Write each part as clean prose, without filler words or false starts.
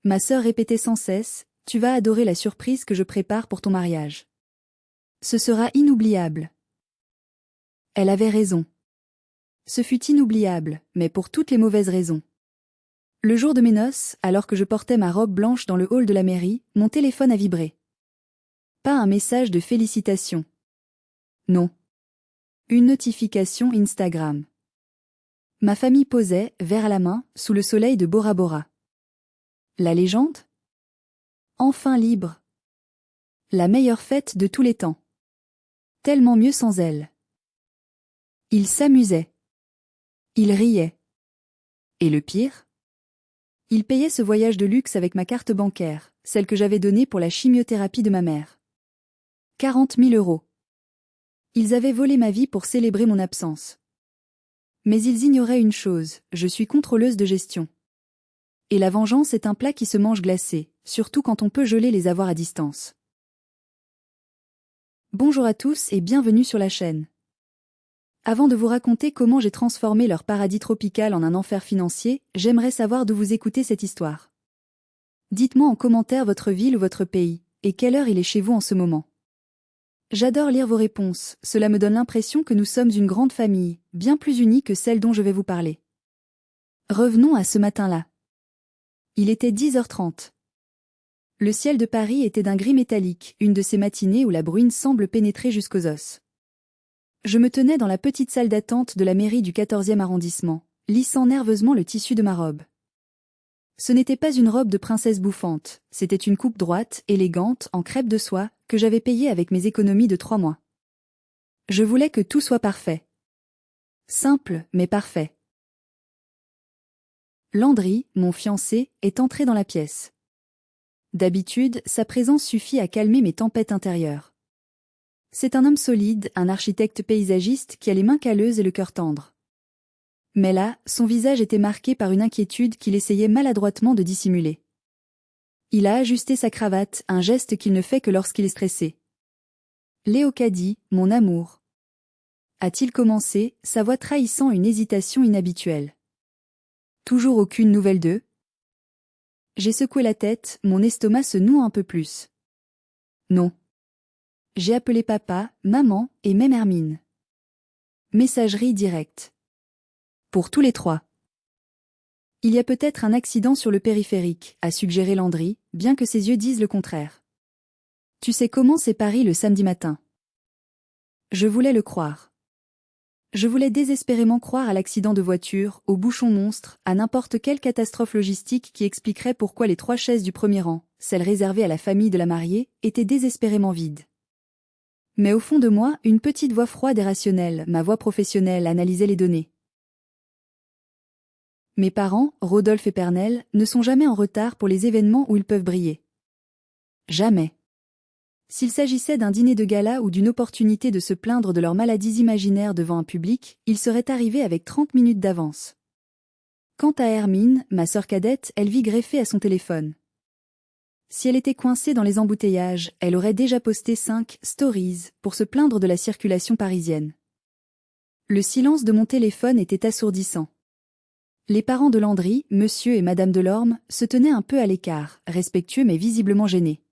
Ma sœur répétait sans cesse, « Tu vas adorer la surprise que je prépare pour ton mariage. Ce sera inoubliable. » Elle avait raison. Ce fut inoubliable, mais pour toutes les mauvaises raisons. Le jour de mes noces, alors que je portais ma robe blanche dans le hall de la mairie, mon téléphone a vibré. Pas un message de félicitations. Non. Une notification Instagram. Ma famille posait, verre à la main, sous le soleil de Bora Bora. La légende? Enfin libre. La meilleure fête de tous les temps. Tellement mieux sans elle. Il s'amusait. Il riait. Et le pire? Il payait ce voyage de luxe avec ma carte bancaire, celle que j'avais donnée pour la chimiothérapie de ma mère. 40 000 €. Ils avaient volé ma vie pour célébrer mon absence. Mais ils ignoraient une chose, je suis contrôleuse de gestion. Et la vengeance est un plat qui se mange glacé, surtout quand on peut geler les avoirs à distance. Bonjour à tous et bienvenue sur la chaîne. Avant de vous raconter comment j'ai transformé leur paradis tropical en un enfer financier, j'aimerais savoir d'où vous écoutez cette histoire. Dites-moi en commentaire votre ville ou votre pays, et quelle heure il est chez vous en ce moment. J'adore lire vos réponses, cela me donne l'impression que nous sommes une grande famille, bien plus unie que celle dont je vais vous parler. Revenons à ce matin-là. Il était 10h30. Le ciel de Paris était d'un gris métallique, une de ces matinées où la bruine semble pénétrer jusqu'aux os. Je me tenais dans la petite salle d'attente de la mairie du 14e arrondissement, lissant nerveusement le tissu de ma robe. Ce n'était pas une robe de princesse bouffante, c'était une coupe droite, élégante, en crêpe de soie, que j'avais payée avec mes économies de 3 mois. Je voulais que tout soit parfait. Simple, mais parfait. Landry, mon fiancé, est entré dans la pièce. D'habitude, sa présence suffit à calmer mes tempêtes intérieures. C'est un homme solide, un architecte paysagiste qui a les mains calleuses et le cœur tendre. Mais là, son visage était marqué par une inquiétude qu'il essayait maladroitement de dissimuler. Il a ajusté sa cravate, un geste qu'il ne fait que lorsqu'il est stressé. « Léocadie, mon amour. » A-t-il commencé, sa voix trahissant une hésitation inhabituelle. Toujours aucune nouvelle d'eux? J'ai secoué la tête, mon estomac se noue un peu plus. Non. J'ai appelé papa, maman et même Hermine. Messagerie directe. Pour tous les trois. Il y a peut-être un accident sur le périphérique, a suggéré Landry, bien que ses yeux disent le contraire. Tu sais comment c'est Paris le samedi matin. Je voulais le croire. Je voulais désespérément croire à l'accident de voiture, au bouchon monstre, à n'importe quelle catastrophe logistique qui expliquerait pourquoi les 3 chaises du premier rang, celles réservées à la famille de la mariée, étaient désespérément vides. Mais au fond de moi, une petite voix froide et rationnelle, ma voix professionnelle, analysait les données. Mes parents, Rodolphe et Pernelle, ne sont jamais en retard pour les événements où ils peuvent briller. Jamais. S'il s'agissait d'un dîner de gala ou d'une opportunité de se plaindre de leurs maladies imaginaires devant un public, ils seraient arrivés avec 30 minutes d'avance. Quant à Hermine, ma sœur cadette, elle vit greffée à son téléphone. Si elle était coincée dans les embouteillages, elle aurait déjà posté 5 stories pour se plaindre de la circulation parisienne. Le silence de mon téléphone était assourdissant. Les parents de Landry, monsieur et madame Delorme, se tenaient un peu à l'écart, respectueux mais visiblement gênés.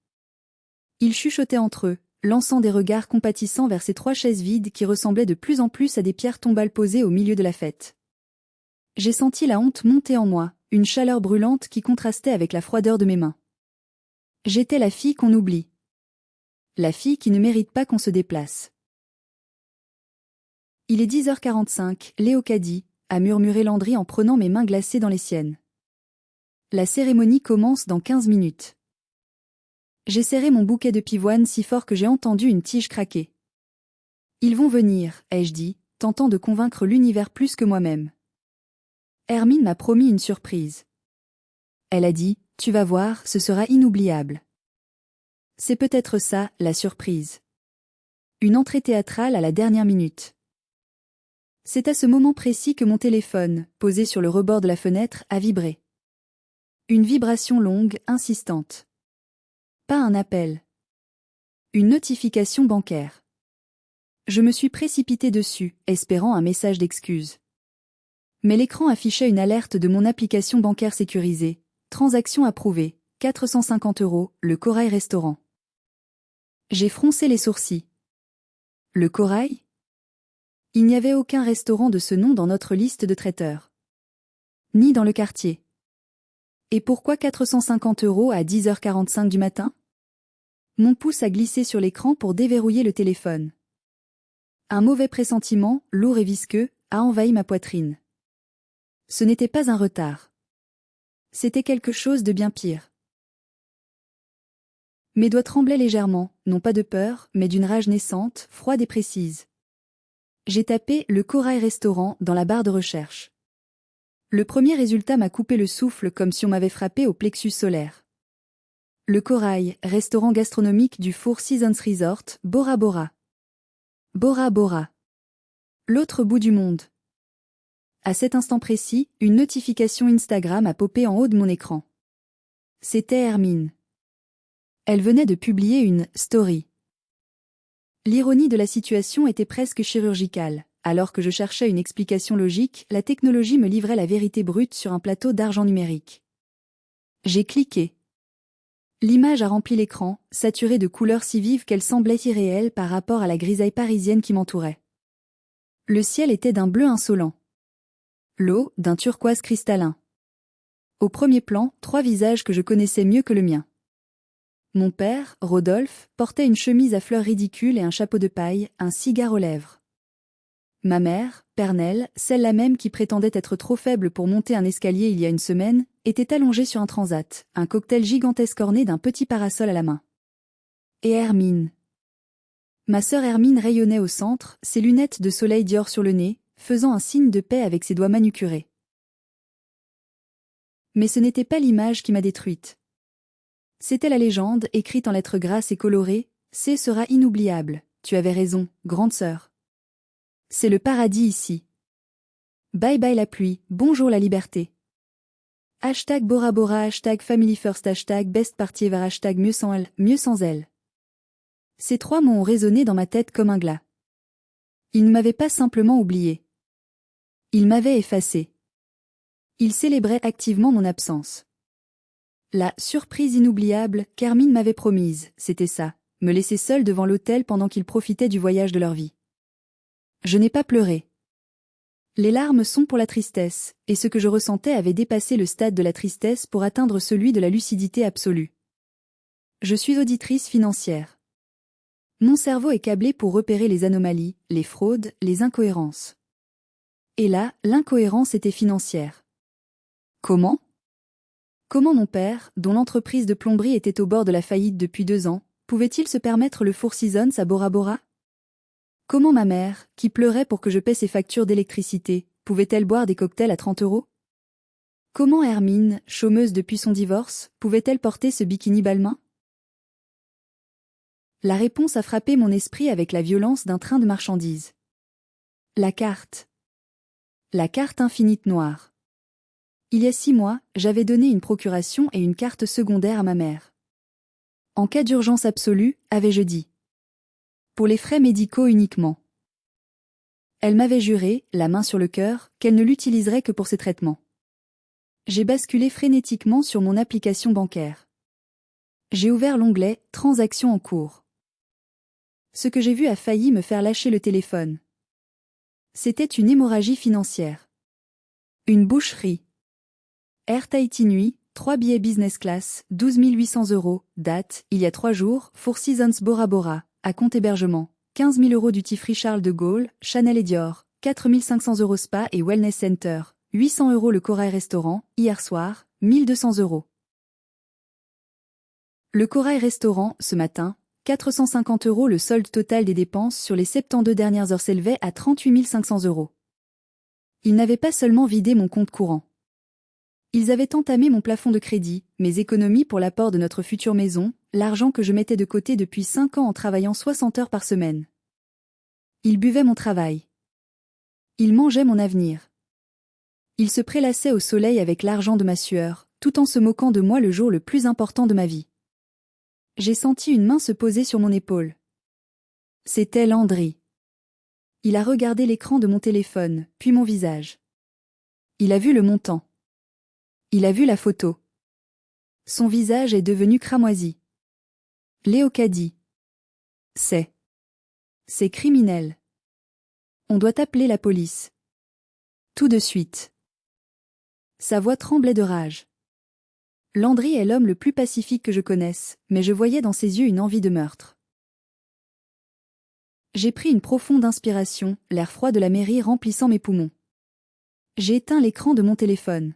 Ils chuchotaient entre eux, lançant des regards compatissants vers ces 3 chaises vides qui ressemblaient de plus en plus à des pierres tombales posées au milieu de la fête. J'ai senti la honte monter en moi, une chaleur brûlante qui contrastait avec la froideur de mes mains. J'étais la fille qu'on oublie. La fille qui ne mérite pas qu'on se déplace. Il est 10h45, Léocadie, a murmuré Landry en prenant mes mains glacées dans les siennes. La cérémonie commence dans 15 minutes. J'ai serré mon bouquet de pivoine si fort que j'ai entendu une tige craquer. Ils vont venir, ai-je dit, tentant de convaincre l'univers plus que moi-même. Hermine m'a promis une surprise. Elle a dit, tu vas voir, ce sera inoubliable. C'est peut-être ça, la surprise. Une entrée théâtrale à la dernière minute. C'est à ce moment précis que mon téléphone, posé sur le rebord de la fenêtre, a vibré. Une vibration longue, insistante. Pas un appel. Une notification bancaire. Je me suis précipité dessus, espérant un message d'excuse. Mais l'écran affichait une alerte de mon application bancaire sécurisée. Transaction approuvée, 450 €, le Corail Restaurant. J'ai froncé les sourcils. Le Corail? Il n'y avait aucun restaurant de ce nom dans notre liste de traiteurs. Ni dans le quartier. Et pourquoi 450 € à 10h45 du matin? Mon pouce a glissé sur l'écran pour déverrouiller le téléphone. Un mauvais pressentiment, lourd et visqueux, a envahi ma poitrine. Ce n'était pas un retard. C'était quelque chose de bien pire. Mes doigts tremblaient légèrement, non pas de peur, mais d'une rage naissante, froide et précise. J'ai tapé « le Corail Restaurant » dans la barre de recherche. Le premier résultat m'a coupé le souffle comme si on m'avait frappé au plexus solaire. Le Corail, restaurant gastronomique du Four Seasons Resort, Bora Bora. Bora Bora. L'autre bout du monde. À cet instant précis, une notification Instagram a popé en haut de mon écran. C'était Hermine. Elle venait de publier une « story ». L'ironie de la situation était presque chirurgicale. Alors que je cherchais une explication logique, la technologie me livrait la vérité brute sur un plateau d'argent numérique. J'ai cliqué. L'image a rempli l'écran, saturée de couleurs si vives qu'elles semblaient irréelles par rapport à la grisaille parisienne qui m'entourait. Le ciel était d'un bleu insolent. L'eau, d'un turquoise cristallin. Au premier plan, 3 visages que je connaissais mieux que le mien. Mon père, Rodolphe, portait une chemise à fleurs ridicules et un chapeau de paille, un cigare aux lèvres. Ma mère, Pernelle, celle-là même qui prétendait être trop faible pour monter un escalier il y a une semaine, était allongée sur un transat, un cocktail gigantesque orné d'un petit parasol à la main. Et Hermine. Ma sœur Hermine rayonnait au centre, ses lunettes de soleil Dior sur le nez, faisant un signe de paix avec ses doigts manucurés. Mais ce n'était pas l'image qui m'a détruite. C'était la légende, écrite en lettres grasses et colorées, « C sera inoubliable, tu avais raison, grande sœur. C'est le paradis ici. Bye bye la pluie, bonjour la liberté. Hashtag Bora Bora, hashtag Family First, hashtag Best Party Ever, hashtag mieux sans elle, mieux sans elle. » Ces 3 mots ont résonné dans ma tête comme un glas. Ils ne m'avaient pas simplement oublié. Ils m'avaient effacé. Ils célébraient activement mon absence. La surprise inoubliable qu'Hermine m'avait promise, c'était ça, me laisser seule devant l'hôtel pendant qu'ils profitaient du voyage de leur vie. Je n'ai pas pleuré. Les larmes sont pour la tristesse, et ce que je ressentais avait dépassé le stade de la tristesse pour atteindre celui de la lucidité absolue. Je suis auditrice financière. Mon cerveau est câblé pour repérer les anomalies, les fraudes, les incohérences. Et là, l'incohérence était financière. Comment? Comment mon père, dont l'entreprise de plomberie était au bord de la faillite depuis 2 ans, pouvait-il se permettre le Four Seasons à Bora Bora? Comment ma mère, qui pleurait pour que je paie ses factures d'électricité, pouvait-elle boire des cocktails à 30 €? Comment Hermine, chômeuse depuis son divorce, pouvait-elle porter ce bikini balmain? La réponse a frappé mon esprit avec la violence d'un train de marchandises. La carte. La carte infinite noire. Il y a 6 mois, j'avais donné une procuration et une carte secondaire à ma mère. En cas d'urgence absolue, avais-je dit. Pour les frais médicaux uniquement. Elle m'avait juré, la main sur le cœur, qu'elle ne l'utiliserait que pour ses traitements. J'ai basculé frénétiquement sur mon application bancaire. J'ai ouvert l'onglet « Transactions en cours ». Ce que j'ai vu a failli me faire lâcher le téléphone. C'était une hémorragie financière. Une boucherie. Air Tahiti Nuit, 3 billets business class, 12 800 €, date, il y a 3 jours, Four Seasons Bora Bora, à compte hébergement, 15 000 € duty free Charles de Gaulle, Chanel et Dior, 4 500 € spa et wellness center, 800 € le Corail Restaurant, hier soir, 1 200 €. Le Corail Restaurant, ce matin, 450 € le solde total des dépenses sur les 72 dernières heures s'élevait à 38 500 €. Ils n'avaient pas seulement vidé mon compte courant. Ils avaient entamé mon plafond de crédit, mes économies pour l'apport de notre future maison, l'argent que je mettais de côté depuis 5 ans en travaillant 60 heures par semaine. Ils buvaient mon travail. Ils mangeaient mon avenir. Ils se prélassaient au soleil avec l'argent de ma sueur, tout en se moquant de moi le jour le plus important de ma vie. J'ai senti une main se poser sur mon épaule. C'était Landry. Il a regardé l'écran de mon téléphone, puis mon visage. Il a vu le montant. Il a vu la photo. Son visage est devenu cramoisi. Léocadie. C'est criminel. On doit appeler la police. Tout de suite. Sa voix tremblait de rage. Landry est l'homme le plus pacifique que je connaisse, mais je voyais dans ses yeux une envie de meurtre. J'ai pris une profonde inspiration, l'air froid de la mairie remplissant mes poumons. J'ai éteint l'écran de mon téléphone.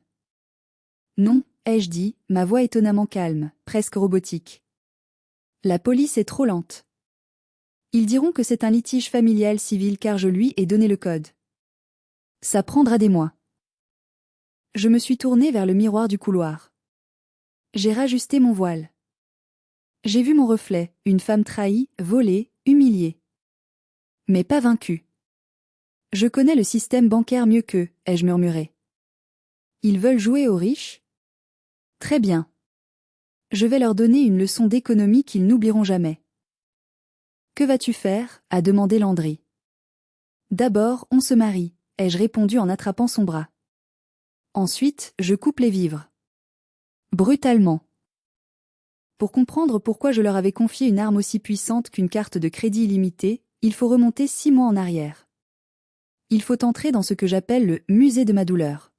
Non, ai-je dit, ma voix étonnamment calme, presque robotique. La police est trop lente. Ils diront que c'est un litige familial civil car je lui ai donné le code. Ça prendra des mois. Je me suis tournée vers le miroir du couloir. J'ai rajusté mon voile. J'ai vu mon reflet, une femme trahie, volée, humiliée. Mais pas vaincue. Je connais le système bancaire mieux qu'eux, ai-je murmuré. Ils veulent jouer aux riches? Très bien. Je vais leur donner une leçon d'économie qu'ils n'oublieront jamais. Que vas-tu faire? A demandé Landry. D'abord, on se marie, ai-je répondu en attrapant son bras. Ensuite, je coupe les vivres. Brutalement. Pour comprendre pourquoi je leur avais confié une arme aussi puissante qu'une carte de crédit illimitée, il faut remonter 6 mois en arrière. Il faut entrer dans ce que j'appelle le musée de ma douleur.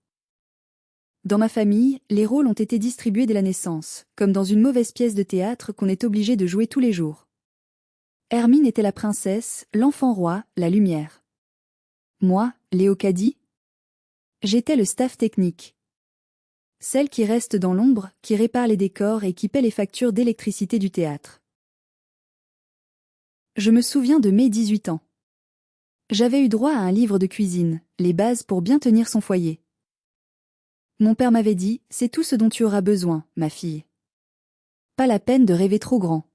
Dans ma famille, les rôles ont été distribués dès la naissance, comme dans une mauvaise pièce de théâtre qu'on est obligé de jouer tous les jours. Hermine était la princesse, l'enfant roi, la lumière. Moi, Léocadie? J'étais le staff technique. Celle qui reste dans l'ombre, qui répare les décors et qui paie les factures d'électricité du théâtre. Je me souviens de mes 18 ans. J'avais eu droit à un livre de cuisine, les bases pour bien tenir son foyer. Mon père m'avait dit, c'est tout ce dont tu auras besoin, ma fille. Pas la peine de rêver trop grand.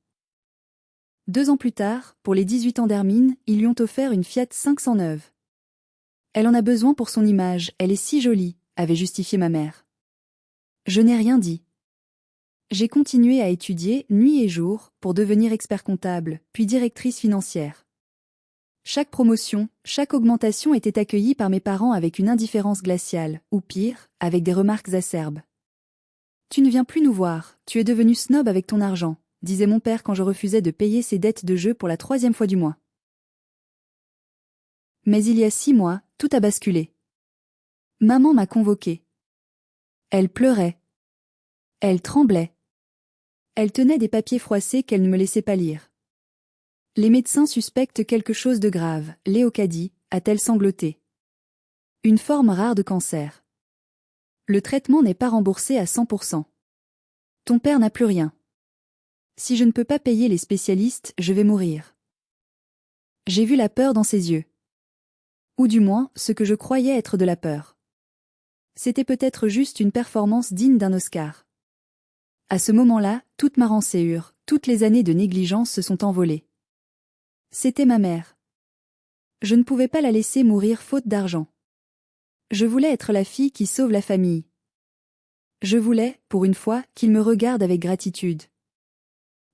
2 ans plus tard, pour les 18 ans d'Hermine, ils lui ont offert une Fiat 500 neuve. Elle en a besoin pour son image, elle est si jolie, avait justifié ma mère. Je n'ai rien dit. J'ai continué à étudier, nuit et jour, pour devenir expert comptable, puis directrice financière. Chaque promotion, chaque augmentation était accueillie par mes parents avec une indifférence glaciale, ou pire, avec des remarques acerbes. « Tu ne viens plus nous voir, tu es devenu snob avec ton argent », disait mon père quand je refusais de payer ses dettes de jeu pour la 3e fois du mois. Mais il y a 6 mois, tout a basculé. Maman m'a convoquée. Elle pleurait. Elle tremblait. Elle tenait des papiers froissés qu'elle ne me laissait pas lire. Les médecins suspectent quelque chose de grave, Léocadie, a-t-elle sangloté. Une forme rare de cancer. Le traitement n'est pas remboursé à 100%. Ton père n'a plus rien. Si je ne peux pas payer les spécialistes, je vais mourir. J'ai vu la peur dans ses yeux. Ou du moins, ce que je croyais être de la peur. C'était peut-être juste une performance digne d'un Oscar. À ce moment-là, toute ma rançéure, toutes les années de négligence se sont envolées. C'était ma mère. Je ne pouvais pas la laisser mourir faute d'argent. Je voulais être la fille qui sauve la famille. Je voulais, pour une fois, qu'il me regarde avec gratitude.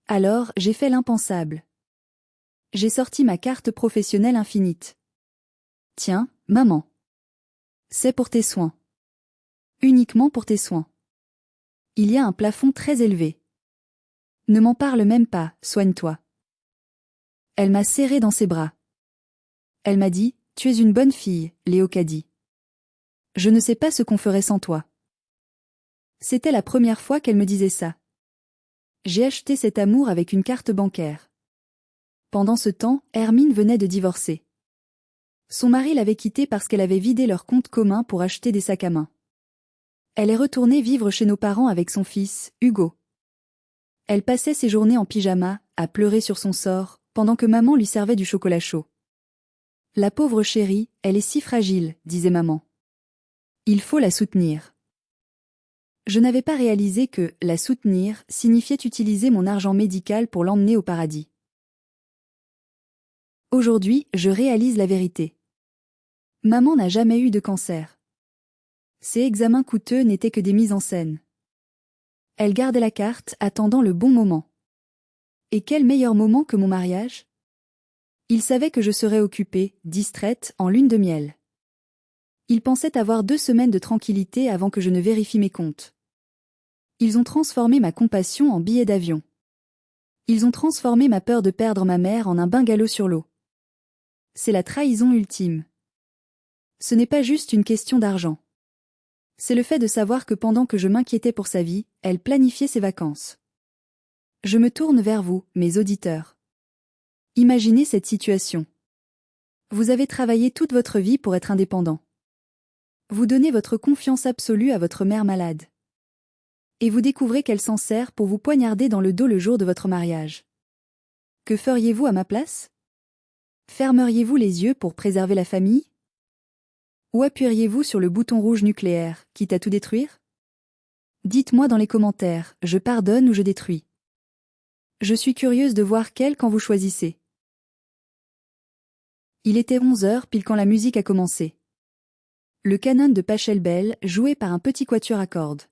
Alors, j'ai fait l'impensable. J'ai sorti ma carte professionnelle infinite. Tiens, maman. C'est pour tes soins. Uniquement pour tes soins. Il y a un plafond très élevé. Ne m'en parle même pas, soigne-toi. Elle m'a serré dans ses bras. Elle m'a dit, tu es une bonne fille, Léocadie. Je ne sais pas ce qu'on ferait sans toi. C'était la première fois qu'elle me disait ça. J'ai acheté cet amour avec une carte bancaire. Pendant ce temps, Hermine venait de divorcer. Son mari l'avait quittée parce qu'elle avait vidé leur compte commun pour acheter des sacs à main. Elle est retournée vivre chez nos parents avec son fils, Hugo. Elle passait ses journées en pyjama, à pleurer sur son sort, pendant que maman lui servait du chocolat chaud. La pauvre chérie, elle est si fragile, disait maman. Il faut la soutenir. Je n'avais pas réalisé que la soutenir signifiait utiliser mon argent médical pour l'emmener au paradis. Aujourd'hui, je réalise la vérité. Maman n'a jamais eu de cancer. Ses examens coûteux n'étaient que des mises en scène. Elle gardait la carte, attendant le bon moment. Et quel meilleur moment que mon mariage? Il savait que je serais occupée, distraite, en lune de miel. Il pensait avoir 2 semaines de tranquillité avant que je ne vérifie mes comptes. Ils ont transformé ma compassion en billet d'avion. Ils ont transformé ma peur de perdre ma mère en un bungalow sur l'eau. C'est la trahison ultime. Ce n'est pas juste une question d'argent. C'est le fait de savoir que pendant que je m'inquiétais pour sa vie, elle planifiait ses vacances. Je me tourne vers vous, mes auditeurs. Imaginez cette situation. Vous avez travaillé toute votre vie pour être indépendant. Vous donnez votre confiance absolue à votre mère malade. Et vous découvrez qu'elle s'en sert pour vous poignarder dans le dos le jour de votre mariage. Que feriez-vous à ma place? Fermeriez-vous les yeux pour préserver la famille? Ou appuieriez-vous sur le bouton rouge nucléaire, quitte à tout détruire? Dites-moi dans les commentaires, je pardonne ou je détruis. Je suis curieuse de voir quel camp vous choisissez. Il était 11 heures pile quand la musique a commencé. Le canon de Pachelbel, joué par un petit quatuor à cordes.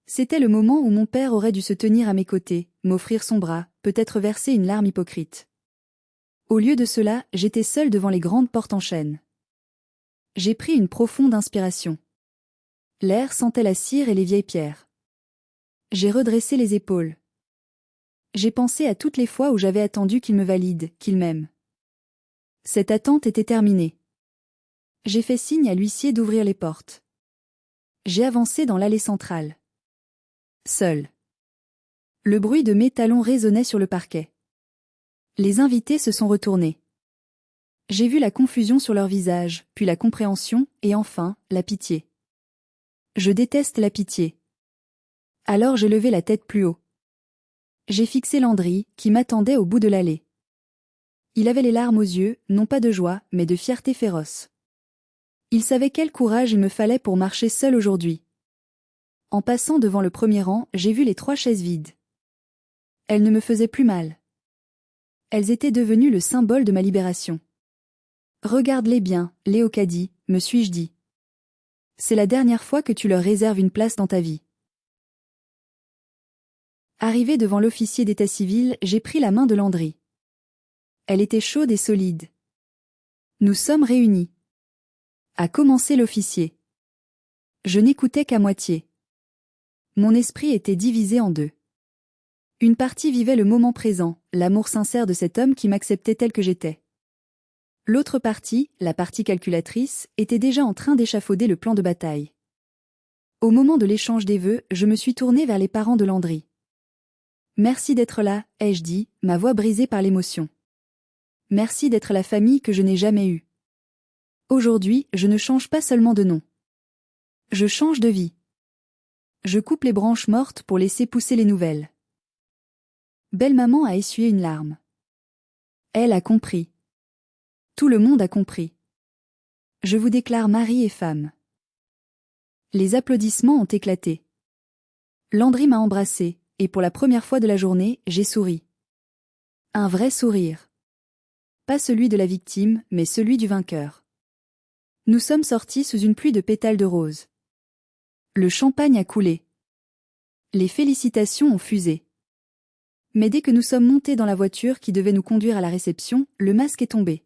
C'était le moment où mon père aurait dû se tenir à mes côtés, m'offrir son bras, peut-être verser une larme hypocrite. Au lieu de cela, j'étais seule devant les grandes portes en chêne. J'ai pris une profonde inspiration. L'air sentait la cire et les vieilles pierres. J'ai redressé les épaules. J'ai pensé à toutes les fois où j'avais attendu qu'il me valide, qu'il m'aime. Cette attente était terminée. J'ai fait signe à l'huissier d'ouvrir les portes. J'ai avancé dans l'allée centrale. Seul. Le bruit de mes talons résonnait sur le parquet. Les invités se sont retournés. J'ai vu la confusion sur leur visage, puis la compréhension, et enfin, la pitié. Je déteste la pitié. Alors j'ai levé la tête plus haut. J'ai fixé Landry, qui m'attendait au bout de l'allée. Il avait les larmes aux yeux, non pas de joie, mais de fierté féroce. Il savait quel courage il me fallait pour marcher seul aujourd'hui. En passant devant le premier rang, j'ai vu les 3 chaises vides. Elles ne me faisaient plus mal. Elles étaient devenues le symbole de ma libération. Regarde-les bien, Léocadie, me suis-je dit. C'est la dernière fois que tu leur réserves une place dans ta vie. Arrivé devant l'officier d'état civil, j'ai pris la main de Landry. Elle était chaude et solide. Nous sommes réunis. A commencé l'officier. Je n'écoutais qu'à moitié. Mon esprit était divisé en deux. Une partie vivait le moment présent, l'amour sincère de cet homme qui m'acceptait tel que j'étais. L'autre partie, la partie calculatrice, était déjà en train d'échafauder le plan de bataille. Au moment de l'échange des vœux, je me suis tournée vers les parents de Landry. Merci d'être là, ai-je dit, ma voix brisée par l'émotion. Merci d'être la famille que je n'ai jamais eue. Aujourd'hui, je ne change pas seulement de nom. Je change de vie. Je coupe les branches mortes pour laisser pousser les nouvelles. Belle-maman a essuyé une larme. Elle a compris. Tout le monde a compris. Je vous déclare mari et femme. Les applaudissements ont éclaté. Landry m'a embrassée, et pour la première fois de la journée, j'ai souri. Un vrai sourire. Pas celui de la victime, mais celui du vainqueur. Nous sommes sortis sous une pluie de pétales de rose. Le champagne a coulé. Les félicitations ont fusé. Mais dès que nous sommes montés dans la voiture qui devait nous conduire à la réception, le masque est tombé.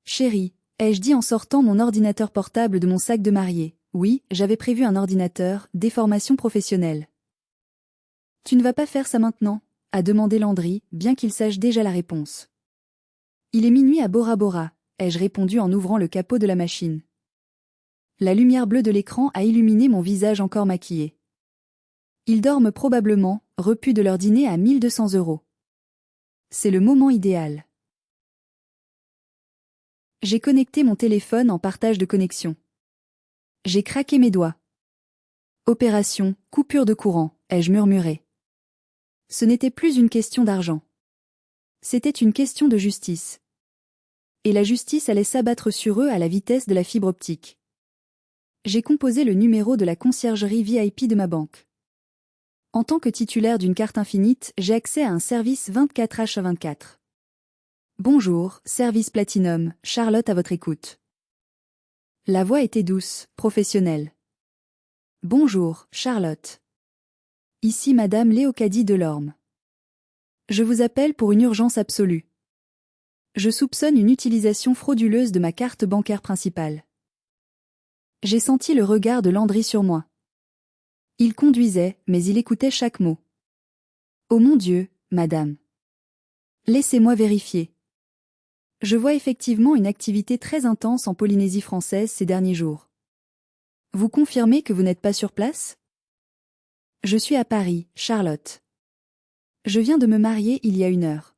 Chérie, ai-je dit en sortant mon ordinateur portable de mon sac de mariée. Oui, j'avais prévu un ordinateur, des formations professionnelles. Tu ne vas pas faire ça maintenant, a demandé Landry, bien qu'il sache déjà la réponse. Il est minuit à Bora Bora, ai-je répondu en ouvrant le capot de la machine. La lumière bleue de l'écran a illuminé mon visage encore maquillé. Ils dorment probablement, repus de leur dîner à 1200 €. C'est le moment idéal. J'ai connecté mon téléphone en partage de connexion. J'ai craqué mes doigts. Opération, coupure de courant, ai-je murmuré. Ce n'était plus une question d'argent. C'était une question de justice. Et la justice allait s'abattre sur eux à la vitesse de la fibre optique. J'ai composé le numéro de la conciergerie VIP de ma banque. En tant que titulaire d'une carte infinite, j'ai accès à un service 24h24. Bonjour, service Platinum, Charlotte à votre écoute. La voix était douce, professionnelle. Bonjour, Charlotte. Ici Madame Léocadie Delorme. Je vous appelle pour une urgence absolue. Je soupçonne une utilisation frauduleuse de ma carte bancaire principale. J'ai senti le regard de Landry sur moi. Il conduisait, mais il écoutait chaque mot. Oh mon Dieu, madame. Laissez-moi vérifier. Je vois effectivement une activité très intense en Polynésie française ces derniers jours. Vous confirmez que vous n'êtes pas sur place? Je suis à Paris, Charlotte. Je viens de me marier il y a 1 heure.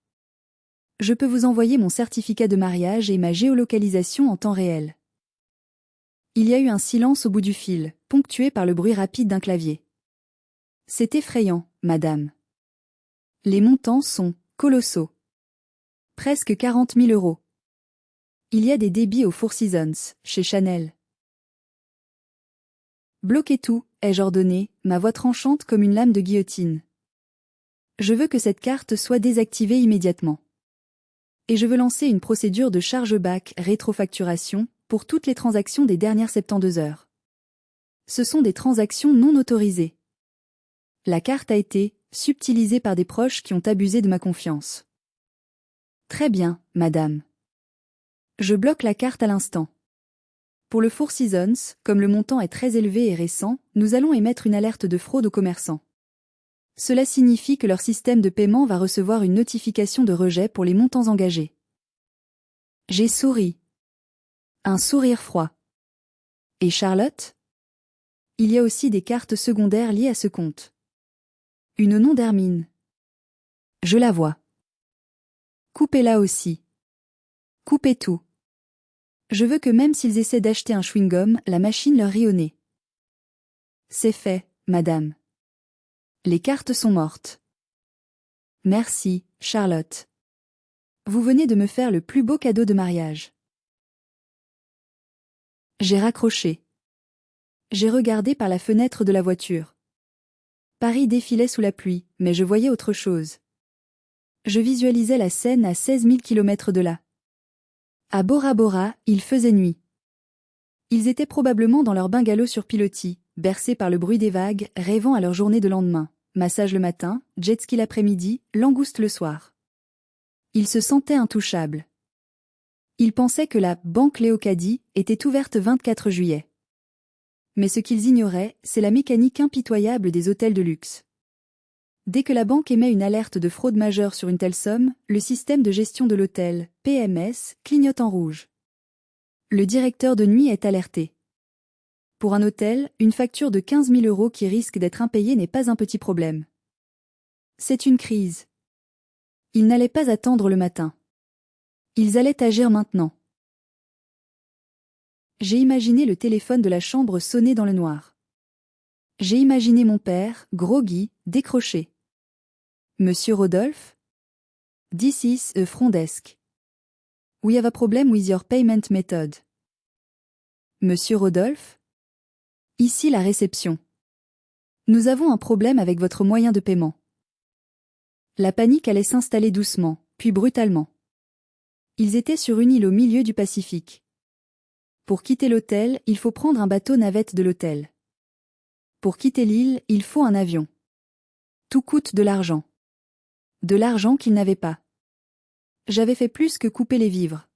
Je peux vous envoyer mon certificat de mariage et ma géolocalisation en temps réel. Il y a eu un silence au bout du fil, ponctué par le bruit rapide d'un clavier. C'est effrayant, madame. Les montants sont colossaux. Presque 40 000 euros. Il y a des débits au Four Seasons, chez Chanel. Bloquez tout, ai-je ordonné, ma voix tranchante comme une lame de guillotine. Je veux que cette carte soit désactivée immédiatement. Et je veux lancer une procédure de chargeback rétrofacturation pour toutes les transactions des dernières 72 heures. Ce sont des transactions non autorisées. La carte a été subtilisée par des proches qui ont abusé de ma confiance. Très bien, madame. Je bloque la carte à l'instant. Pour le Four Seasons, comme le montant est très élevé et récent, nous allons émettre une alerte de fraude aux commerçants. Cela signifie que leur système de paiement va recevoir une notification de rejet pour les montants engagés. J'ai souri. Un sourire froid. Et Charlotte? Il y a aussi des cartes secondaires liées à ce compte. Une nom d'Hermine. Je la vois. Coupez-la aussi. Coupez tout. Je veux que même s'ils essaient d'acheter un chewing-gum, la machine leur rit au nez. C'est fait, madame. Les cartes sont mortes. Merci, Charlotte. Vous venez de me faire le plus beau cadeau de mariage. J'ai raccroché. J'ai regardé par la fenêtre de la voiture. Paris défilait sous la pluie, mais je voyais autre chose. Je visualisais la scène à 16 000 kilomètres de là. À Bora Bora, il faisait nuit. Ils étaient probablement dans leur bungalow sur pilotis, bercés par le bruit des vagues, rêvant à leur journée de lendemain. Massage le matin, jet ski l'après-midi, langouste le soir. Ils se sentaient intouchables. Ils pensaient que la banque Léocadie était ouverte 24 juillet. Mais ce qu'ils ignoraient, c'est la mécanique impitoyable des hôtels de luxe. Dès que la banque émet une alerte de fraude majeure sur une telle somme, le système de gestion de l'hôtel, PMS, clignote en rouge. Le directeur de nuit est alerté. Pour un hôtel, une facture de 15 000 euros qui risque d'être impayée n'est pas un petit problème. C'est une crise. Ils n'allaient pas attendre le matin. Ils allaient agir maintenant. J'ai imaginé le téléphone de la chambre sonner dans le noir. J'ai imaginé mon père, groggy, décrocher. Monsieur Rodolphe? This is a front desk. We have a problem with your payment method. Monsieur Rodolphe? Ici la réception. Nous avons un problème avec votre moyen de paiement. La panique allait s'installer doucement, puis brutalement. Ils étaient sur une île au milieu du Pacifique. Pour quitter l'hôtel, il faut prendre un bateau navette de l'hôtel. Pour quitter l'île, il faut un avion. Tout coûte de l'argent. De l'argent qu'ils n'avaient pas. J'avais fait plus que couper les vivres.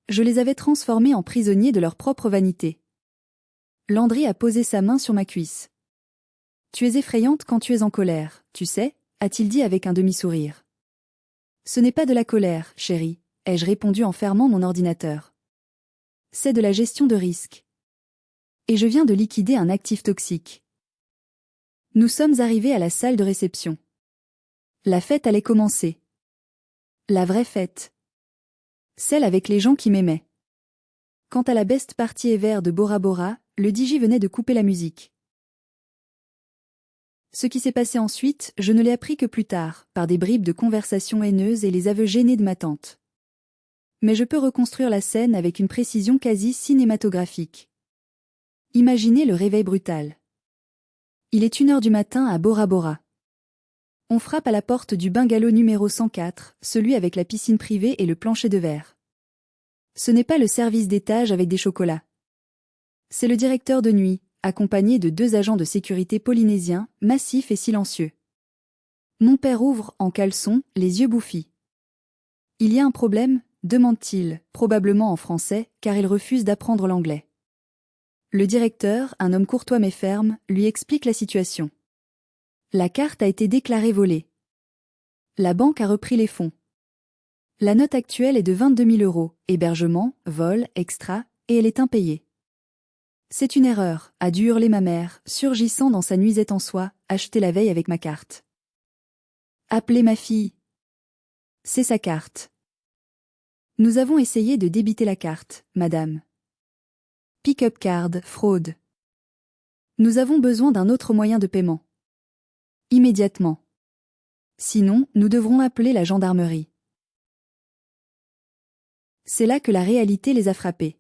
Je les avais transformés en prisonniers de leur propre vanité. Landry a posé sa main sur ma cuisse. Tu es effrayante quand tu es en colère, tu sais, a-t-il dit avec un demi-sourire. Ce n'est pas de la colère, chérie, ai-je répondu en fermant mon ordinateur. C'est de la gestion de risque. Et je viens de liquider un actif toxique. Nous sommes arrivés à la salle de réception. La fête allait commencer. La vraie fête. Celle avec les gens qui m'aimaient. Quant à la best party ever de Bora Bora, le DJ venait de couper la musique. Ce qui s'est passé ensuite, je ne l'ai appris que plus tard, par des bribes de conversations haineuses et les aveux gênés de ma tante. Mais je peux reconstruire la scène avec une précision quasi cinématographique. Imaginez le réveil brutal. Il est 1 heure du matin à Bora Bora. On frappe à la porte du bungalow numéro 104, celui avec la piscine privée et le plancher de verre. Ce n'est pas le service d'étage avec des chocolats. C'est le directeur de nuit, accompagné de 2 agents de sécurité polynésiens, massifs et silencieux. Mon père ouvre, en caleçon, les yeux bouffis. « Il y a un problème ?» demande-t-il, probablement en français, car il refuse d'apprendre l'anglais. Le directeur, un homme courtois mais ferme, lui explique la situation. La carte a été déclarée volée. La banque a repris les fonds. La note actuelle est de 22 000 €, hébergement, vol, extra, et elle est impayée. C'est une erreur, a dû hurler ma mère, surgissant dans sa nuisette en soie, achetée la veille avec ma carte. Appelez ma fille. C'est sa carte. Nous avons essayé de débiter la carte, madame. Pick-up card, fraude. Nous avons besoin d'un autre moyen de paiement. Immédiatement. Sinon, nous devrons appeler la gendarmerie. C'est là que la réalité les a frappés.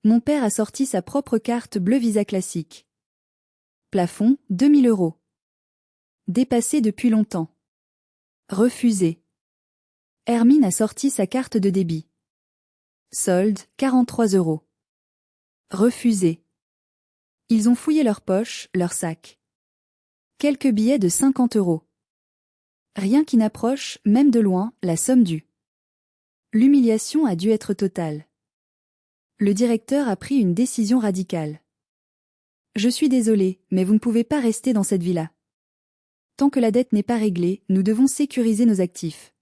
Mon père a sorti sa propre carte bleue Visa classique. Plafond, 2 000 €. Dépassé depuis longtemps. Refusé. Hermine a sorti sa carte de débit. Solde, 43 €. Refusé. Ils ont fouillé leurs poches, leurs sacs. Quelques billets de 50 €. Rien qui n'approche, même de loin, la somme due. L'humiliation a dû être totale. Le directeur a pris une décision radicale. Je suis désolé, mais vous ne pouvez pas rester dans cette villa. Tant que la dette n'est pas réglée, nous devons sécuriser nos actifs.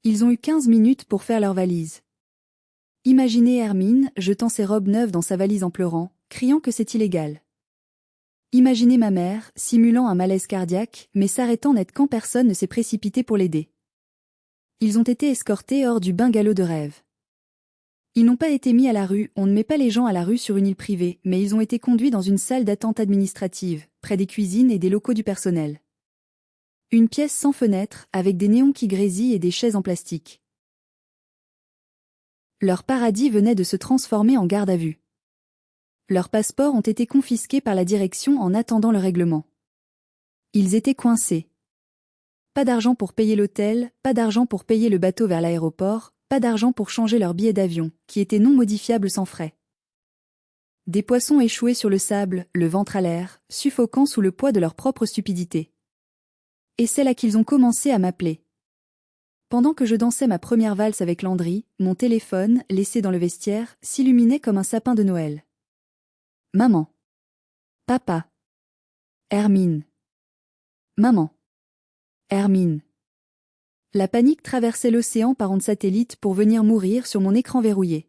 Ils ont eu 15 minutes pour faire leur valise. Imaginez Hermine jetant ses robes neuves dans sa valise en pleurant, criant que c'est illégal. Imaginez ma mère, simulant un malaise cardiaque, mais s'arrêtant net quand personne ne s'est précipité pour l'aider. Ils ont été escortés hors du bungalow de rêve. Ils n'ont pas été mis à la rue, on ne met pas les gens à la rue sur une île privée, mais ils ont été conduits dans une salle d'attente administrative, près des cuisines et des locaux du personnel. Une pièce sans fenêtre, avec des néons qui grésillent et des chaises en plastique. Leur paradis venait de se transformer en garde à vue. Leurs passeports ont été confisqués par la direction en attendant le règlement. Ils étaient coincés. Pas d'argent pour payer l'hôtel, pas d'argent pour payer le bateau vers l'aéroport, pas d'argent pour changer leur billet d'avion, qui était non modifiable sans frais. Des poissons échoués sur le sable, le ventre à l'air, suffocant sous le poids de leur propre stupidité. Et c'est là qu'ils ont commencé à m'appeler. Pendant que je dansais ma première valse avec Landry, mon téléphone, laissé dans le vestiaire, s'illuminait comme un sapin de Noël. Maman. Papa. Hermine. Maman. Hermine. La panique traversait l'océan par ondes satellites pour venir mourir sur mon écran verrouillé.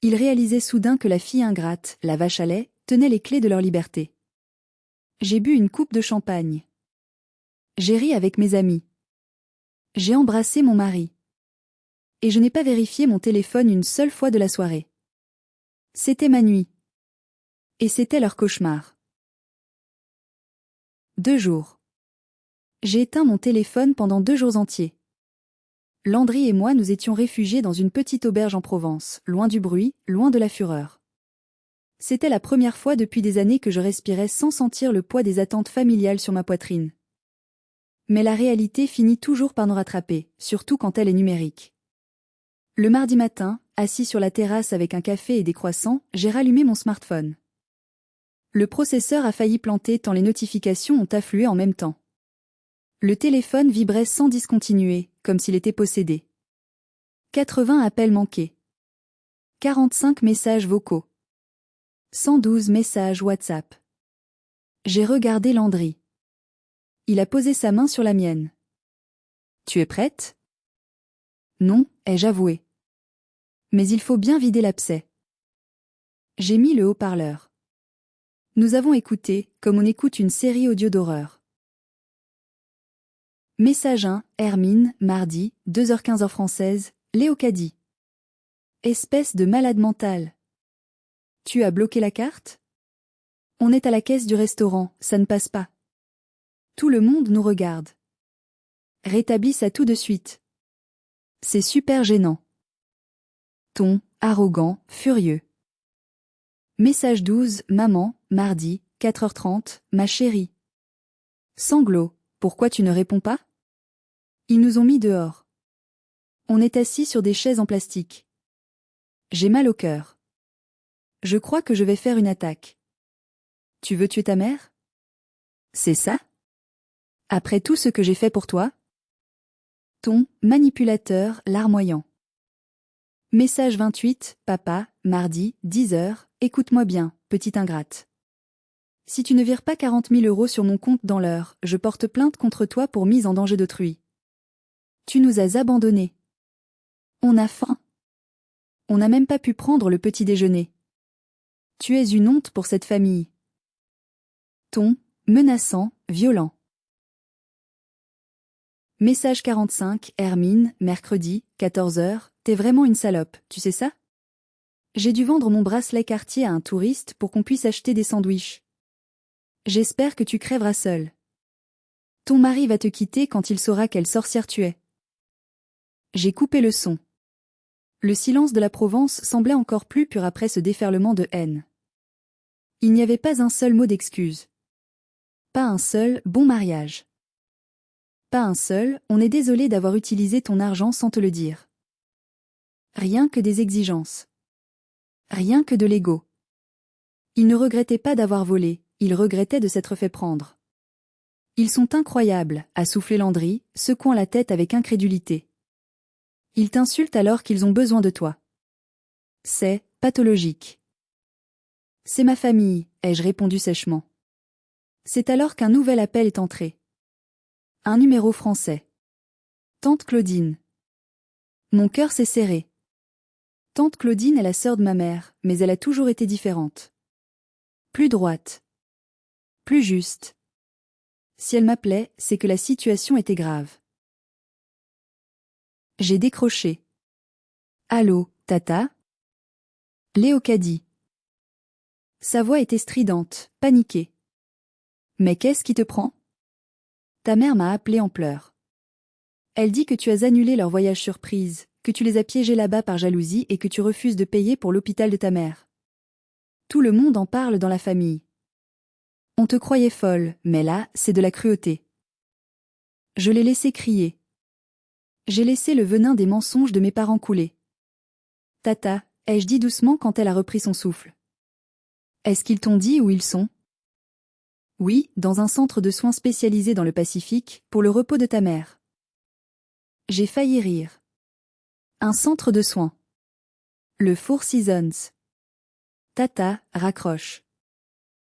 Il réalisait soudain que la fille ingrate, la vache à lait, tenait les clés de leur liberté. J'ai bu une coupe de champagne. J'ai ri avec mes amis. J'ai embrassé mon mari. Et je n'ai pas vérifié mon téléphone une seule fois de la soirée. C'était ma nuit. Et c'était leur cauchemar. 2 jours. J'ai éteint mon téléphone pendant 2 jours entiers. Landry et moi nous étions réfugiés dans une petite auberge en Provence, loin du bruit, loin de la fureur. C'était la première fois depuis des années que je respirais sans sentir le poids des attentes familiales sur ma poitrine. Mais la réalité finit toujours par nous rattraper, surtout quand elle est numérique. Le mardi matin, assis sur la terrasse avec un café et des croissants, j'ai rallumé mon smartphone. Le processeur a failli planter tant les notifications ont afflué en même temps. Le téléphone vibrait sans discontinuer, comme s'il était possédé. 80 appels manqués. 45 messages vocaux. 112 messages WhatsApp. J'ai regardé Landry. Il a posé sa main sur la mienne. Tu es prête? Non, ai-je avoué. Mais il faut bien vider l'abcès. J'ai mis le haut-parleur. Nous avons écouté, comme on écoute une série audio d'horreur. Message 1, Hermine, mardi, 2h15 heure française, Léocadie. Espèce de malade mental. Tu as bloqué la carte? On est à la caisse du restaurant, ça ne passe pas. Tout le monde nous regarde. Rétablis ça tout de suite. C'est super gênant. Ton, arrogant, furieux. Message 12, maman, mardi, 4h30, ma chérie. Sanglot, pourquoi tu ne réponds pas? Ils nous ont mis dehors. On est assis sur des chaises en plastique. J'ai mal au cœur. Je crois que je vais faire une attaque. Tu veux tuer ta mère? C'est ça? Après tout ce que j'ai fait pour toi? Ton, manipulateur, larmoyant. Message 28, papa, mardi, 10h, écoute-moi bien, petite ingrate. Si tu ne vires pas 40 000 € sur mon compte dans l'heure, je porte plainte contre toi pour mise en danger d'autrui. Tu nous as abandonnés. On a faim. On n'a même pas pu prendre le petit déjeuner. Tu es une honte pour cette famille. Ton, menaçant, violent. Message 45, Hermine, mercredi, 14h, t'es vraiment une salope, tu sais ça? J'ai dû vendre mon bracelet Cartier à un touriste pour qu'on puisse acheter des sandwichs. J'espère que tu crèveras seul. Ton mari va te quitter quand il saura quelle sorcière tu es. J'ai coupé le son. Le silence de la Provence semblait encore plus pur après ce déferlement de haine. Il n'y avait pas un seul mot d'excuse. Pas un seul « bon mariage ». Pas un seul « on est désolé d'avoir utilisé ton argent sans te le dire ». Rien que des exigences. Rien que de l'ego. Il ne regrettait pas d'avoir volé, il regrettait de s'être fait prendre. Ils sont incroyables, a soufflé Landry, secouant la tête avec incrédulité. Ils t'insultent alors qu'ils ont besoin de toi. C'est pathologique. C'est ma famille, ai-je répondu sèchement. C'est alors qu'un nouvel appel est entré. Un numéro français. Tante Claudine. Mon cœur s'est serré. Tante Claudine est la sœur de ma mère, mais elle a toujours été différente. Plus droite. Plus juste. Si elle m'appelait, c'est que la situation était grave. J'ai décroché. Allô, Tata? Léocadie. Sa voix était stridente, paniquée. Mais qu'est-ce qui te prend? Ta mère m'a appelé en pleurs. Elle dit que tu as annulé leur voyage surprise, que tu les as piégés là-bas par jalousie et que tu refuses de payer pour l'hôpital de ta mère. Tout le monde en parle dans la famille. On te croyait folle, mais là, c'est de la cruauté. Je l'ai laissé crier. J'ai laissé le venin des mensonges de mes parents couler. Tata, ai-je dit doucement quand elle a repris son souffle. Est-ce qu'ils t'ont dit où ils sont? Oui, dans un centre de soins spécialisé dans le Pacifique, pour le repos de ta mère. J'ai failli rire. Un centre de soins. Le Four Seasons. Tata, raccroche.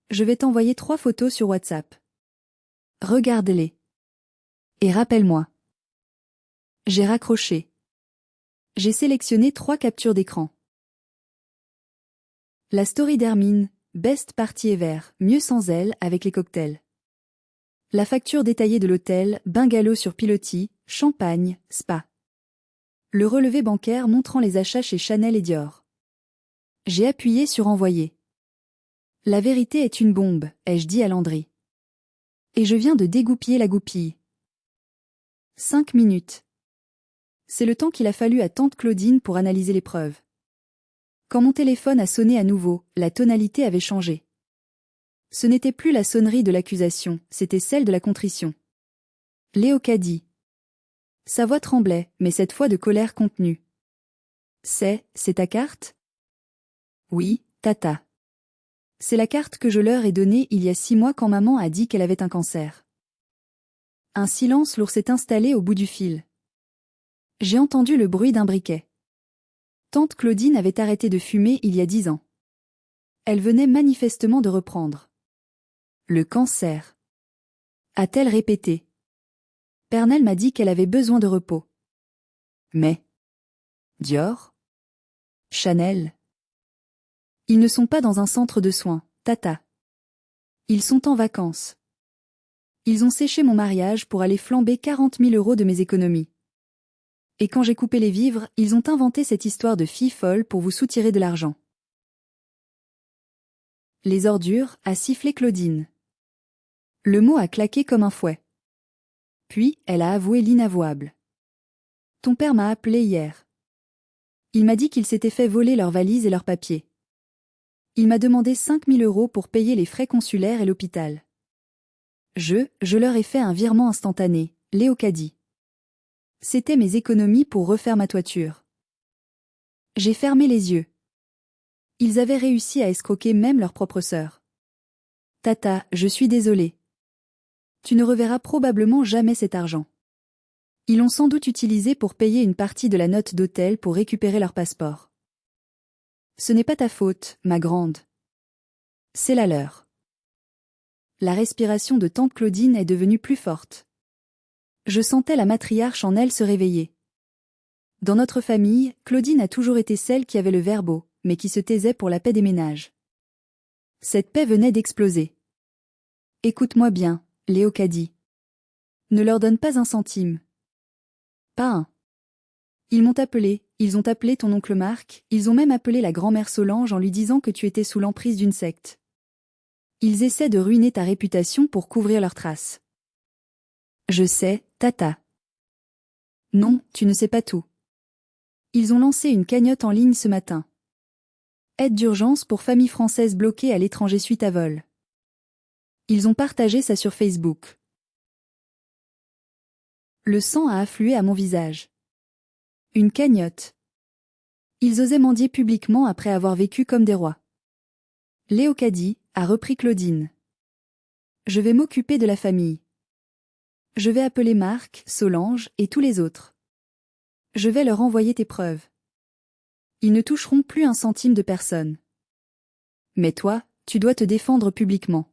Je vais t'envoyer 3 photos sur WhatsApp. Regarde-les. Et rappelle-moi. J'ai raccroché. J'ai sélectionné 3 captures d'écran. La story d'Hermine, best party ever, mieux sans elle, avec les cocktails. La facture détaillée de l'hôtel, bungalow sur pilotis, champagne, spa. Le relevé bancaire montrant les achats chez Chanel et Dior. J'ai appuyé sur envoyer. La vérité est une bombe, ai-je dit à Landry. Et je viens de dégoupiller la goupille. 5 minutes. C'est le temps qu'il a fallu à tante Claudine pour analyser les preuves. Quand mon téléphone a sonné à nouveau, la tonalité avait changé. Ce n'était plus la sonnerie de l'accusation, c'était celle de la contrition. Léocadie. Sa voix tremblait, mais cette fois de colère contenue. C'est ta carte? Oui, Tata. C'est la carte que je leur ai donnée il y a 6 mois quand maman a dit qu'elle avait un cancer. Un silence lourd s'est installé au bout du fil. J'ai entendu le bruit d'un briquet. Tante Claudine avait arrêté de fumer il y a 10 ans. Elle venait manifestement de reprendre. Le cancer. A-t-elle répété. Pernelle m'a dit qu'elle avait besoin de repos. Mais Dior? Chanel? Ils ne sont pas dans un centre de soins, Tata. Ils sont en vacances. Ils ont séché mon mariage pour aller flamber 40 000 € de mes économies. Et quand j'ai coupé les vivres, ils ont inventé cette histoire de fille folle pour vous soutirer de l'argent. Les ordures, a sifflé Claudine. Le mot a claqué comme un fouet. Puis, elle a avoué l'inavouable. Ton père m'a appelé hier. Il m'a dit qu'il s'était fait voler leurs valises et leurs papiers. Il m'a demandé 5 000 € pour payer les frais consulaires et l'hôpital. Je leur ai fait un virement instantané, Léocadie. C'était mes économies pour refaire ma toiture. J'ai fermé les yeux. Ils avaient réussi à escroquer même leur propre sœur. Tata, je suis désolée. Tu ne reverras probablement jamais cet argent. Ils l'ont sans doute utilisé pour payer une partie de la note d'hôtel pour récupérer leur passeport. Ce n'est pas ta faute, ma grande. C'est la leur. La respiration de tante Claudine est devenue plus forte. Je sentais la matriarche en elle se réveiller. Dans notre famille, Claudine a toujours été celle qui avait le verbe, mais qui se taisait pour la paix des ménages. Cette paix venait d'exploser. Écoute-moi bien, Léocadie. Ne leur donne pas un centime. Pas un. Ils m'ont appelé, ils ont appelé ton oncle Marc, ils ont même appelé la grand-mère Solange en lui disant que tu étais sous l'emprise d'une secte. Ils essaient de ruiner ta réputation pour couvrir leurs traces. Je sais, tata. Non, tu ne sais pas tout. Ils ont lancé une cagnotte en ligne ce matin. Aide d'urgence pour famille française bloquée à l'étranger suite à vol. Ils ont partagé ça sur Facebook. Le sang a afflué à mon visage. Une cagnotte. Ils osaient mendier publiquement après avoir vécu comme des rois. Léocadie, a repris Claudine. Je vais m'occuper de la famille. Je vais appeler Marc, Solange et tous les autres. Je vais leur envoyer tes preuves. Ils ne toucheront plus un centime de personne. Mais toi, tu dois te défendre publiquement.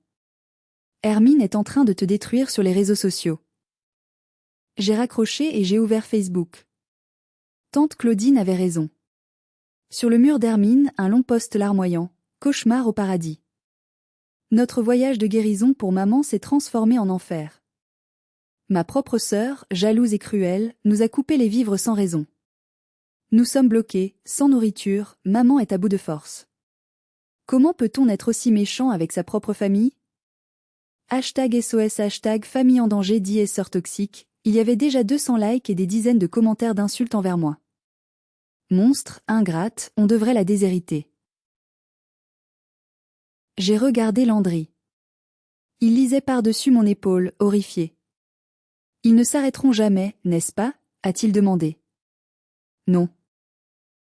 Hermine est en train de te détruire sur les réseaux sociaux. J'ai raccroché et j'ai ouvert Facebook. Tante Claudine avait raison. Sur le mur d'Hermine, un long post larmoyant. Cauchemar au paradis. Notre voyage de guérison pour maman s'est transformé en enfer. Ma propre sœur, jalouse et cruelle, nous a coupé les vivres sans raison. Nous sommes bloqués, sans nourriture, maman est à bout de force. Comment peut-on être aussi méchant avec sa propre famille? #SOS famille en danger dit sœur toxique, il y avait déjà 200 likes et des dizaines de commentaires d'insultes envers moi. Monstre, ingrate, on devrait la déshériter. J'ai regardé Landry. Il lisait par-dessus mon épaule, horrifié. Ils ne s'arrêteront jamais, n'est-ce pas? A-t-il demandé. Non.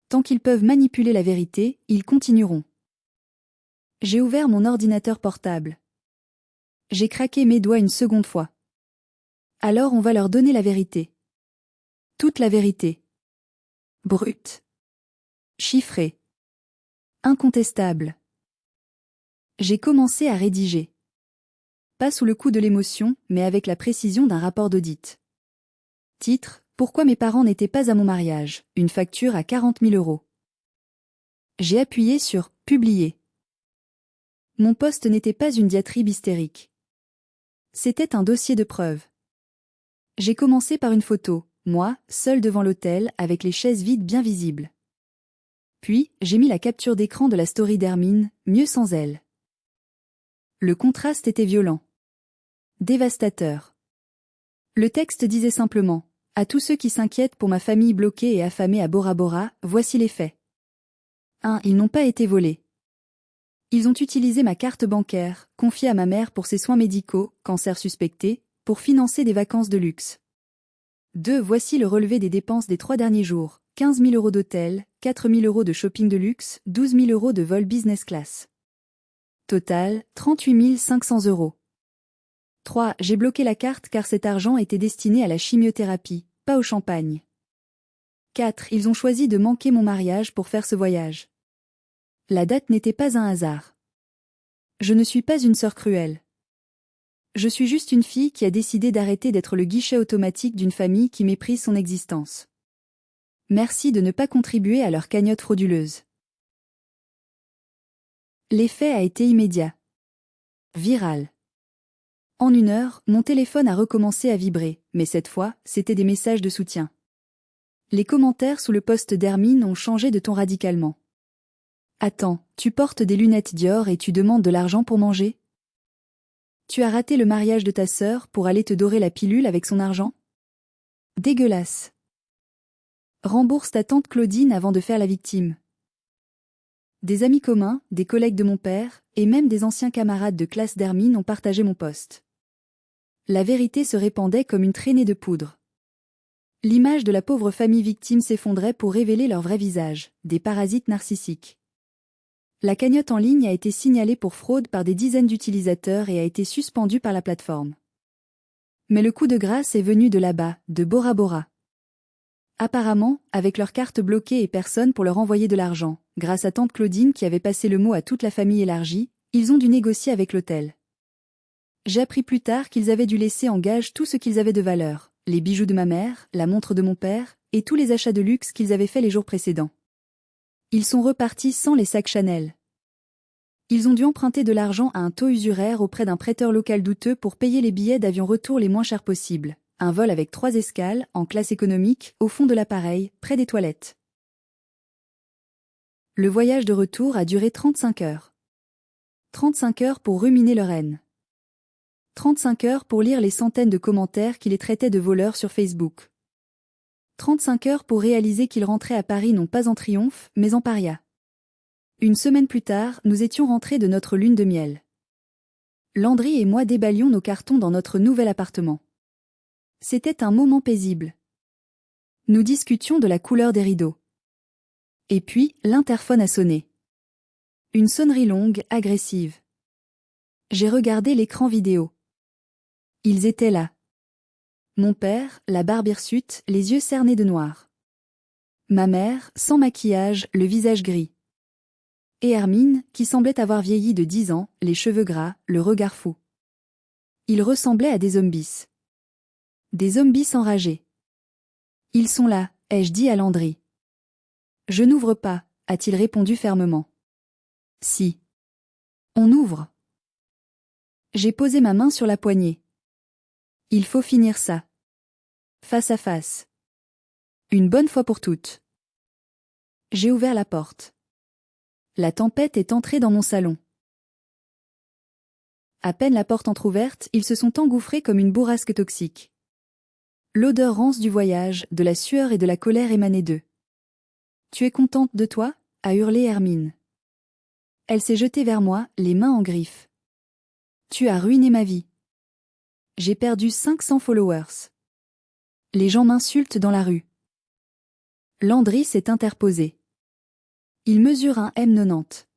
Tant qu'ils peuvent manipuler la vérité, ils continueront. J'ai ouvert mon ordinateur portable. J'ai craqué mes doigts une seconde fois. Alors on va leur donner la vérité. Toute la vérité. Brute. Chiffrée. Incontestable. J'ai commencé à rédiger. Pas sous le coup de l'émotion, mais avec la précision d'un rapport d'audit. Titre, pourquoi mes parents n'étaient pas à mon mariage, une facture à 40 000 €. J'ai appuyé sur « Publier ». Mon poste n'était pas une diatribe hystérique. C'était un dossier de preuves. J'ai commencé par une photo, moi, seule devant l'hôtel, avec les chaises vides bien visibles. Puis, j'ai mis la capture d'écran de la story d'Hermine, mieux sans elle. Le contraste était violent. Dévastateur. Le texte disait simplement « À tous ceux qui s'inquiètent pour ma famille bloquée et affamée à Bora Bora, voici les faits. 1. Ils n'ont pas été volés. Ils ont utilisé ma carte bancaire, confiée à ma mère pour ses soins médicaux, cancer suspecté, pour financer des vacances de luxe. 2. Voici le relevé des dépenses des 3 derniers jours, 15 000 € d'hôtel, 4 000 € de shopping de luxe, 12 000 € de vol business class. Total, 38 500 €. 3. J'ai bloqué la carte car cet argent était destiné à la chimiothérapie, pas au champagne. 4. Ils ont choisi de manquer mon mariage pour faire ce voyage. La date n'était pas un hasard. Je ne suis pas une sœur cruelle. Je suis juste une fille qui a décidé d'arrêter d'être le guichet automatique d'une famille qui méprise son existence. Merci de ne pas contribuer à leur cagnotte frauduleuse. L'effet a été immédiat. Viral. En 1 heure, mon téléphone a recommencé à vibrer, mais cette fois, c'était des messages de soutien. Les commentaires sous le post d'Hermine ont changé de ton radicalement. Attends, tu portes des lunettes Dior et tu demandes de l'argent pour manger? Tu as raté le mariage de ta sœur pour aller te dorer la pilule avec son argent? Dégueulasse. Rembourse ta tante Claudine avant de faire la victime. Des amis communs, des collègues de mon père, et même des anciens camarades de classe d'Hermine ont partagé mon post. La vérité se répandait comme une traînée de poudre. L'image de la pauvre famille victime s'effondrait pour révéler leur vrai visage, des parasites narcissiques. La cagnotte en ligne a été signalée pour fraude par des dizaines d'utilisateurs et a été suspendue par la plateforme. Mais le coup de grâce est venu de là-bas, de Bora Bora. Apparemment, avec leurs cartes bloquées et personne pour leur envoyer de l'argent, grâce à tante Claudine qui avait passé le mot à toute la famille élargie, ils ont dû négocier avec l'hôtel. J'ai appris plus tard qu'ils avaient dû laisser en gage tout ce qu'ils avaient de valeur, les bijoux de ma mère, la montre de mon père, et tous les achats de luxe qu'ils avaient faits les jours précédents. Ils sont repartis sans les sacs Chanel. Ils ont dû emprunter de l'argent à un taux usuraire auprès d'un prêteur local douteux pour payer les billets d'avion retour les moins chers possibles. Un vol avec 3 escales, en classe économique, au fond de l'appareil, près des toilettes. Le voyage de retour a duré 35 heures. 35 heures pour ruminer leur haine. 35 heures pour lire les centaines de commentaires qui les traitaient de voleurs sur Facebook. 35 heures pour réaliser qu'ils rentraient à Paris non pas en triomphe, mais en paria. Une semaine plus tard, nous étions rentrés de notre lune de miel. Landry et moi déballions nos cartons dans notre nouvel appartement. C'était un moment paisible. Nous discutions de la couleur des rideaux. Et puis, l'interphone a sonné. Une sonnerie longue, agressive. J'ai regardé l'écran vidéo. Ils étaient là. Mon père, la barbe hirsute, les yeux cernés de noir. Ma mère, sans maquillage, le visage gris. Et Hermine, qui semblait avoir vieilli de 10 ans, les cheveux gras, le regard fou. Ils ressemblaient à des zombies. Des zombies enragés. Ils sont là, ai-je dit à Landry. Je n'ouvre pas, a-t-il répondu fermement. Si. On ouvre. J'ai posé ma main sur la poignée. Il faut finir ça. Face à face. Une bonne fois pour toutes. J'ai ouvert la porte. La tempête est entrée dans mon salon. À peine la porte entr'ouverte, ils se sont engouffrés comme une bourrasque toxique. L'odeur rance du voyage, de la sueur et de la colère émanait d'eux. « Tu es contente de toi » a hurlé Hermine. Elle s'est jetée vers moi, les mains en griffes. « Tu as ruiné ma vie. J'ai perdu 500 followers. Les gens m'insultent dans la rue. » Landry s'est interposé. Il mesure un m 90.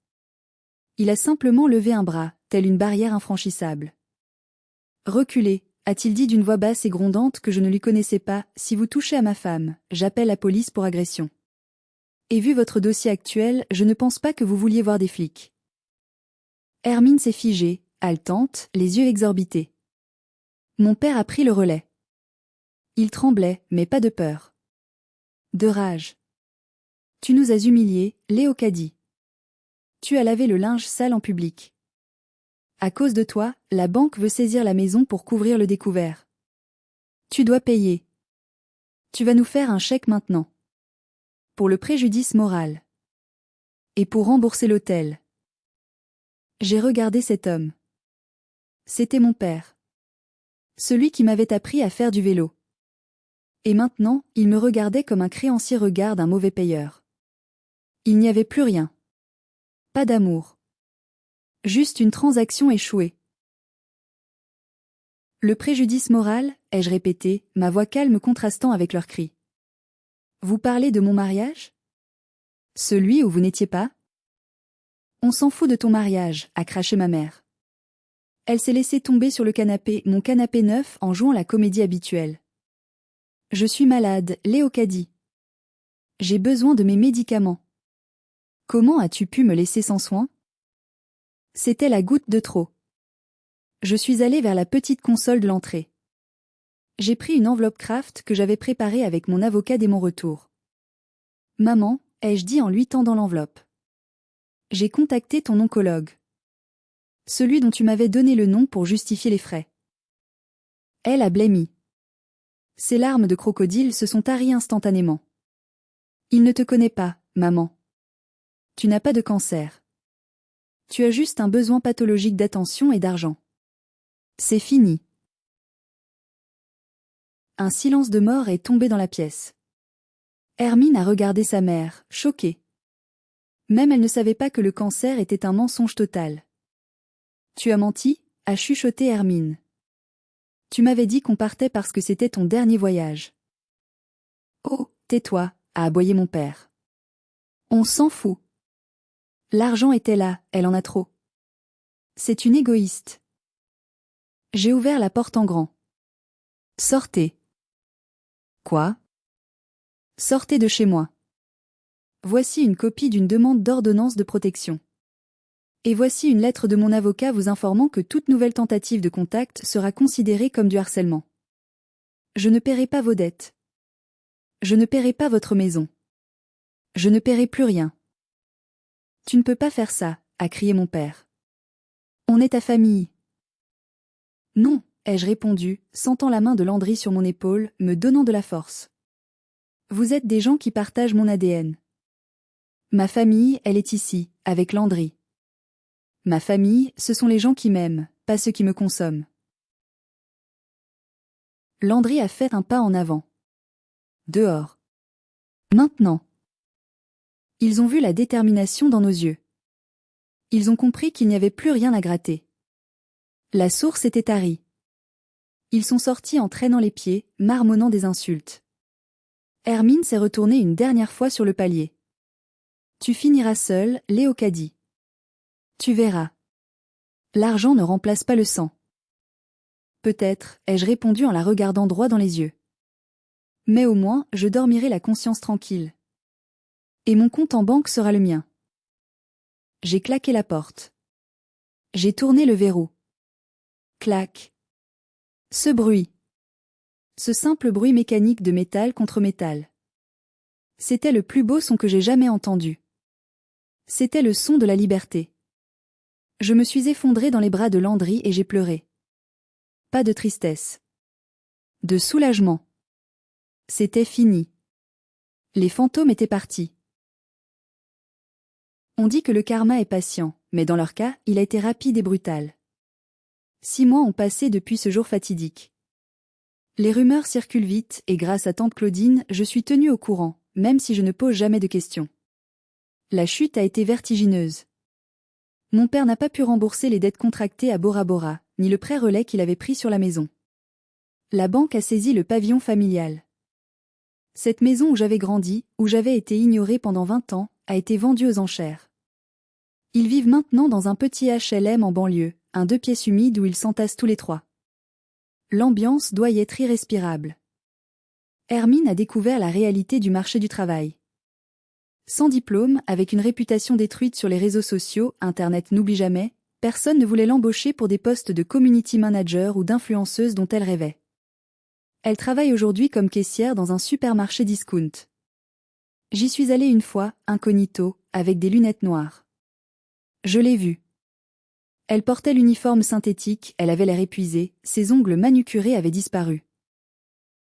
Il a simplement levé un bras, telle une barrière infranchissable. « Reculez, a-t-il dit d'une voix basse et grondante que je ne lui connaissais pas, si vous touchez à ma femme, j'appelle la police pour agression. Et vu votre dossier actuel, je ne pense pas que vous vouliez voir des flics. » Hermine s'est figée, haletante, les yeux exorbités. Mon père a pris le relais. Il tremblait, mais pas de peur. De rage. « Tu nous as humiliés, Léo Caddy. Tu as lavé le linge sale en public. À cause de toi, la banque veut saisir la maison pour couvrir le découvert. Tu dois payer. Tu vas nous faire un chèque maintenant. Pour le préjudice moral. Et pour rembourser l'hôtel. » J'ai regardé cet homme. C'était mon père. Celui qui m'avait appris à faire du vélo. Et maintenant, il me regardait comme un créancier regarde un mauvais payeur. Il n'y avait plus rien. Pas d'amour. Juste une transaction échouée. Le préjudice moral, ai-je répété, ma voix calme contrastant avec leurs cris. Vous parlez de mon mariage ? Celui où vous n'étiez pas ? On s'en fout de ton mariage, a craché ma mère. Elle s'est laissée tomber sur le canapé, mon canapé neuf, en jouant la comédie habituelle. Je suis malade, Léo Caddy. J'ai besoin de mes médicaments. Comment as-tu pu me laisser sans soin ? C'était la goutte de trop. Je suis allée vers la petite console de l'entrée. J'ai pris une enveloppe Kraft que j'avais préparée avec mon avocat dès mon retour. Maman, ai-je dit en lui tendant l'enveloppe. J'ai contacté ton oncologue. Celui dont tu m'avais donné le nom pour justifier les frais. Elle a blêmi. Ses larmes de crocodile se sont taries instantanément. Il ne te connaît pas, maman. Tu n'as pas de cancer. Tu as juste un besoin pathologique d'attention et d'argent. C'est fini. Un silence de mort est tombé dans la pièce. Hermine a regardé sa mère, choquée. Même elle ne savait pas que le cancer était un mensonge total. Tu as menti, a chuchoté Hermine. Tu m'avais dit qu'on partait parce que c'était ton dernier voyage. Oh, tais-toi, a aboyé mon père. On s'en fout. L'argent était là, elle en a trop. C'est une égoïste. J'ai ouvert la porte en grand. Sortez. Quoi ? Sortez de chez moi. Voici une copie d'une demande d'ordonnance de protection. Et voici une lettre de mon avocat vous informant que toute nouvelle tentative de contact sera considérée comme du harcèlement. Je ne paierai pas vos dettes. Je ne paierai pas votre maison. Je ne paierai plus rien. Tu ne peux pas faire ça, a crié mon père. On est ta famille. Non, ai-je répondu, sentant la main de Landry sur mon épaule, me donnant de la force. Vous êtes des gens qui partagent mon ADN. Ma famille, elle est ici, avec Landry. Ma famille, ce sont les gens qui m'aiment, pas ceux qui me consomment. Landry a fait un pas en avant. Dehors. Maintenant. Ils ont vu la détermination dans nos yeux. Ils ont compris qu'il n'y avait plus rien à gratter. La source était tarie. Ils sont sortis en traînant les pieds, marmonnant des insultes. Hermine s'est retournée une dernière fois sur le palier. Tu finiras seul, Léo qu'a dit. Tu verras. L'argent ne remplace pas le sang. Peut-être, ai-je répondu en la regardant droit dans les yeux. Mais au moins, je dormirai la conscience tranquille. Et mon compte en banque sera le mien. J'ai claqué la porte. J'ai tourné le verrou. Clac. Ce bruit. Ce simple bruit mécanique de métal contre métal. C'était le plus beau son que j'ai jamais entendu. C'était le son de la liberté. Je me suis effondré dans les bras de Landry et j'ai pleuré. Pas de tristesse. De soulagement. C'était fini. Les fantômes étaient partis. On dit que le karma est patient, mais dans leur cas, il a été rapide et brutal. 6 mois ont passé depuis ce jour fatidique. Les rumeurs circulent vite et grâce à tante Claudine, je suis tenue au courant, même si je ne pose jamais de questions. La chute a été vertigineuse. Mon père n'a pas pu rembourser les dettes contractées à Bora Bora, ni le prêt relais qu'il avait pris sur la maison. La banque a saisi le pavillon familial. Cette maison où j'avais grandi, où j'avais été ignorée pendant 20 ans, a été vendue aux enchères. Ils vivent maintenant dans un petit HLM en banlieue, un 2 pièces humide où ils s'entassent tous les 3. L'ambiance doit y être irrespirable. Hermine a découvert la réalité du marché du travail. Sans diplôme, avec une réputation détruite sur les réseaux sociaux, Internet n'oublie jamais, personne ne voulait l'embaucher pour des postes de community manager ou d'influenceuse dont elle rêvait. Elle travaille aujourd'hui comme caissière dans un supermarché discount. J'y suis allée une fois, incognito, avec des lunettes noires. Je l'ai vue. Elle portait l'uniforme synthétique, elle avait l'air épuisée, ses ongles manucurés avaient disparu.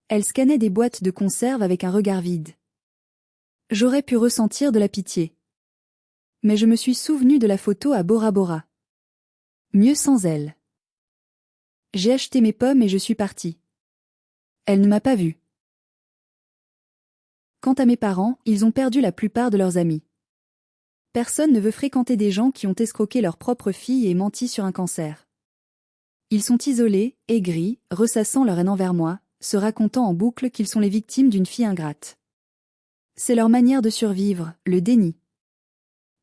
Elle scannait des boîtes de conserve avec un regard vide. J'aurais pu ressentir de la pitié. Mais je me suis souvenu de la photo à Bora Bora. Mieux sans elle. J'ai acheté mes pommes et je suis partie. Elle ne m'a pas vue. Quant à mes parents, ils ont perdu la plupart de leurs amis. Personne ne veut fréquenter des gens qui ont escroqué leur propre fille et menti sur un cancer. Ils sont isolés, aigris, ressassant leur haine envers moi, se racontant en boucle qu'ils sont les victimes d'une fille ingrate. C'est leur manière de survivre, le déni.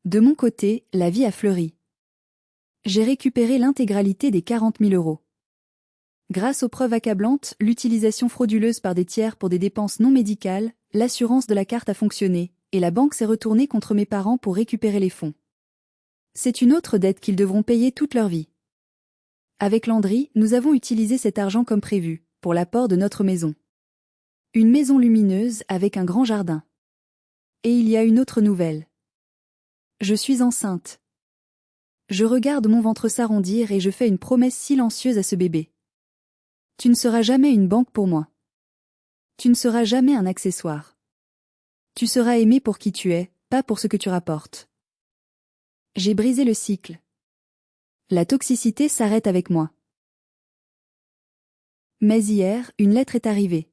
De mon côté, la vie a fleuri. J'ai récupéré l'intégralité des 40 000 €. Grâce aux preuves accablantes, l'utilisation frauduleuse par des tiers pour des dépenses non médicales, l'assurance de la carte a fonctionné, et la banque s'est retournée contre mes parents pour récupérer les fonds. C'est une autre dette qu'ils devront payer toute leur vie. Avec Landry, nous avons utilisé cet argent comme prévu, pour l'apport de notre maison. Une maison lumineuse avec un grand jardin. Et il y a une autre nouvelle. Je suis enceinte. Je regarde mon ventre s'arrondir et je fais une promesse silencieuse à ce bébé. Tu ne seras jamais une banque pour moi. Tu ne seras jamais un accessoire. Tu seras aimé pour qui tu es, pas pour ce que tu rapportes. J'ai brisé le cycle. La toxicité s'arrête avec moi. Mais hier, une lettre est arrivée.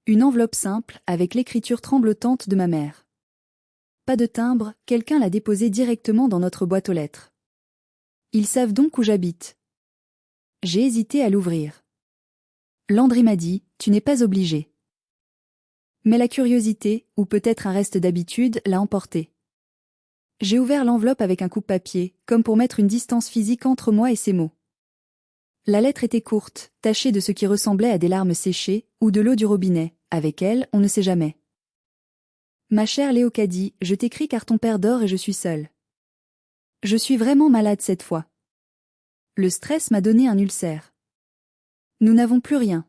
Une enveloppe simple, avec l'écriture tremblotante de ma mère. Pas de timbre, quelqu'un l'a déposée directement dans notre boîte aux lettres. Ils savent donc où j'habite. J'ai hésité à l'ouvrir. Landry m'a dit, tu n'es pas obligé. Mais la curiosité, ou peut-être un reste d'habitude, l'a emporté. J'ai ouvert l'enveloppe avec un coupe-papier, comme pour mettre une distance physique entre moi et ces mots. La lettre était courte, tachée de ce qui ressemblait à des larmes séchées, ou de l'eau du robinet. Avec elle, on ne sait jamais. Ma chère Léocadie, je t'écris car ton père dort et je suis seule. Je suis vraiment malade cette fois. Le stress m'a donné un ulcère. Nous n'avons plus rien.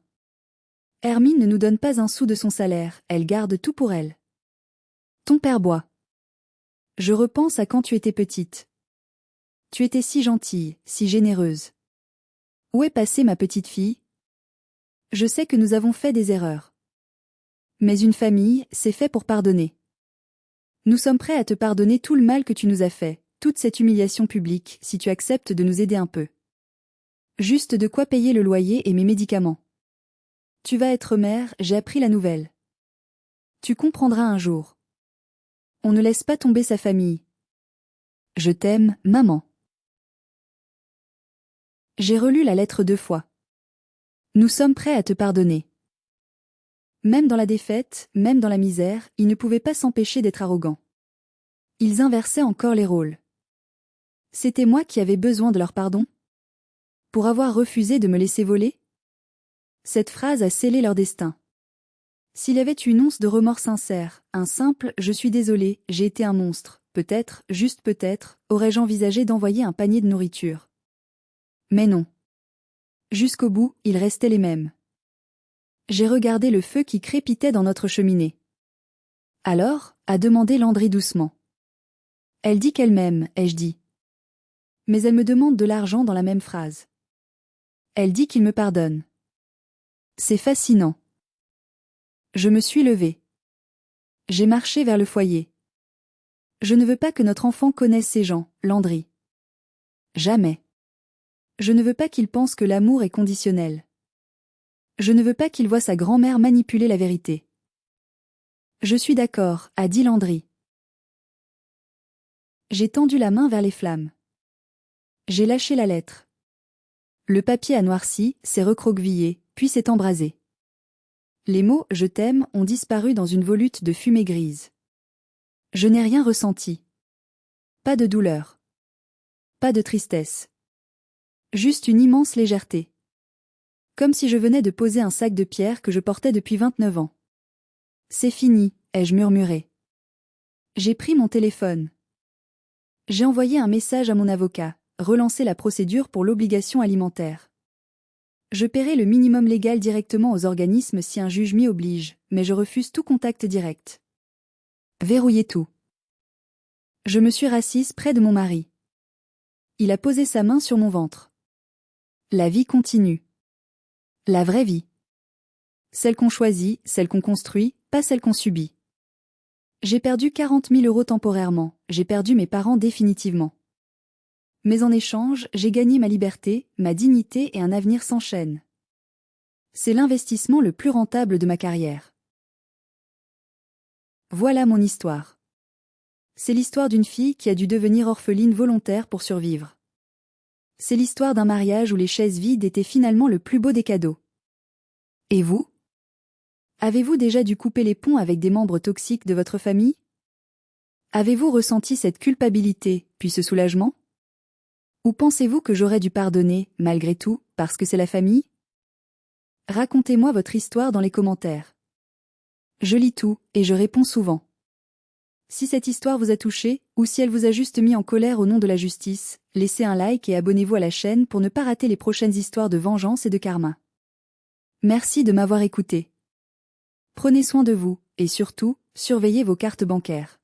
Hermine ne nous donne pas un sou de son salaire, elle garde tout pour elle. Ton père boit. Je repense à quand tu étais petite. Tu étais si gentille, si généreuse. Où est passée ma petite fille? Je sais que nous avons fait des erreurs. Mais une famille, c'est fait pour pardonner. Nous sommes prêts à te pardonner tout le mal que tu nous as fait, toute cette humiliation publique, si tu acceptes de nous aider un peu. Juste de quoi payer le loyer et mes médicaments. Tu vas être mère, j'ai appris la nouvelle. Tu comprendras un jour. On ne laisse pas tomber sa famille. Je t'aime, maman. J'ai relu la lettre 2 fois. Nous sommes prêts à te pardonner. Même dans la défaite, même dans la misère, ils ne pouvaient pas s'empêcher d'être arrogants. Ils inversaient encore les rôles. C'était moi qui avais besoin de leur pardon? Pour avoir refusé de me laisser voler? Cette phrase a scellé leur destin. S'il y avait une once de remords sincère, un simple « je suis désolé, j'ai été un monstre », peut-être, juste peut-être, aurais-je envisagé d'envoyer un panier de nourriture. Mais non. Jusqu'au bout, ils restaient les mêmes. J'ai regardé le feu qui crépitait dans notre cheminée. Alors, a demandé Landry doucement. Elle dit qu'elle m'aime, ai-je dit. Mais elle me demande de l'argent dans la même phrase. Elle dit qu'il me pardonne. C'est fascinant. Je me suis levée. J'ai marché vers le foyer. Je ne veux pas que notre enfant connaisse ces gens, Landry. Jamais. Je ne veux pas qu'il pense que l'amour est conditionnel. Je ne veux pas qu'il voie sa grand-mère manipuler la vérité. Je suis d'accord, a dit Landry. J'ai tendu la main vers les flammes. J'ai lâché la lettre. Le papier a noirci, s'est recroquevillé, puis s'est embrasé. Les mots « je t'aime » ont disparu dans une volute de fumée grise. Je n'ai rien ressenti. Pas de douleur. Pas de tristesse. Juste une immense légèreté. Comme si je venais de poser un sac de pierre que je portais depuis 29 ans. C'est fini, ai-je murmuré. J'ai pris mon téléphone. J'ai envoyé un message à mon avocat, relancé la procédure pour l'obligation alimentaire. Je paierai le minimum légal directement aux organismes si un juge m'y oblige, mais je refuse tout contact direct. Verrouillez tout. Je me suis rassise près de mon mari. Il a posé sa main sur mon ventre. La vie continue. La vraie vie. Celle qu'on choisit, celle qu'on construit, pas celle qu'on subit. J'ai perdu 40 000 € temporairement, j'ai perdu mes parents définitivement. Mais en échange, j'ai gagné ma liberté, ma dignité et un avenir sans chaîne. C'est l'investissement le plus rentable de ma carrière. Voilà mon histoire. C'est l'histoire d'une fille qui a dû devenir orpheline volontaire pour survivre. C'est l'histoire d'un mariage où les chaises vides étaient finalement le plus beau des cadeaux. Et vous? Avez-vous déjà dû couper les ponts avec des membres toxiques de votre famille? Avez-vous ressenti cette culpabilité, puis ce soulagement? Ou pensez-vous que j'aurais dû pardonner, malgré tout, parce que c'est la famille? Racontez-moi votre histoire dans les commentaires. Je lis tout, et je réponds souvent. Si cette histoire vous a touché, ou si elle vous a juste mis en colère au nom de la justice, laissez un like et abonnez-vous à la chaîne pour ne pas rater les prochaines histoires de vengeance et de karma. Merci de m'avoir écouté. Prenez soin de vous, et surtout, surveillez vos cartes bancaires.